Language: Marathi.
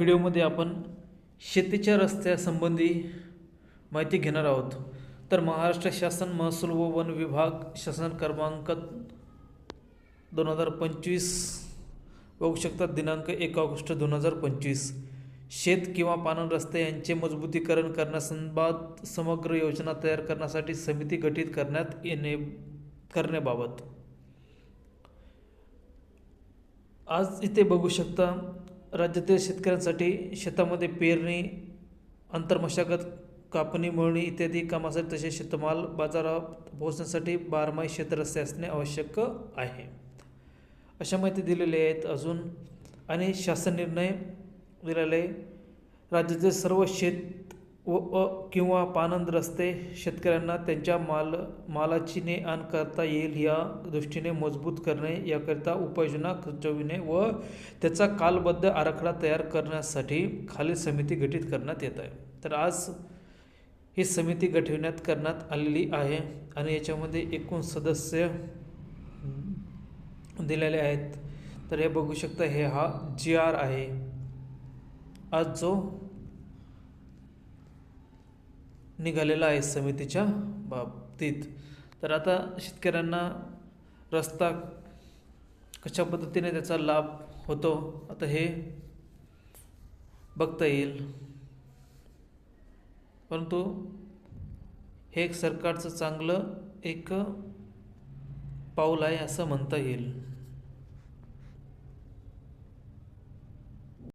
व्हिडिओमध्ये आपण शेतीच्या रस्त्यासंबंधी माहिती घेणार आहोत. तर महाराष्ट्र शासन महसूल व वन विभाग शासन क्रमांक 2025 बघू शकता, दिनांक 1 ऑगस्ट 2025. शेत किंवा पाणंद रस्ते यांचे मजबूतीकरण करण्यासंदर्भात समग्र योजना तयार करण्यासाठी समिती गठीत करण्याबाबत आज इथे बघू शकता, राज्यातील शेतकऱ्यांसाठी शेतामध्ये पेरणी, आंतरमशागत, कापणी, मळणी इत्यादी कामासाठी तसेच शेतमाल बाजारात पोहोचण्यासाठी बारमाही शेतरस्ते असणे आवश्यक आहे, अशा माहिती दिलेली आहेत. अजून आणि शासन निर्णय दिलेले, राज्यातील सर्व शेत व किंवा पाणंद रस्ते शेतकऱ्यांना त्यांच्या मालाची ने-आण करता येईल या दृष्टीने मजबूत करणे, याकरिता उपाययोजना सुचविणे व त्याचा कालबद्ध आराखडा तयार करण्यासाठी खालील समिती गठीत करण्यात येत आहे. तर आज ही समिती करण्यात आलेली आहे आणि याच्यामध्ये एकूण सदस्य दिलेले आहेत. तर हे बघू शकता, हा GR आहे आज जो निघालेला आहे समितीच्या बाबतीत. तर आता शेतकऱ्यांना रस्ता कशा पद्धतीने त्याचा लाभ होतो आता हे बघता येईल, परंतु हे एक सरकारचं चांगलं एक पाऊल आहे असं म्हणता येईल.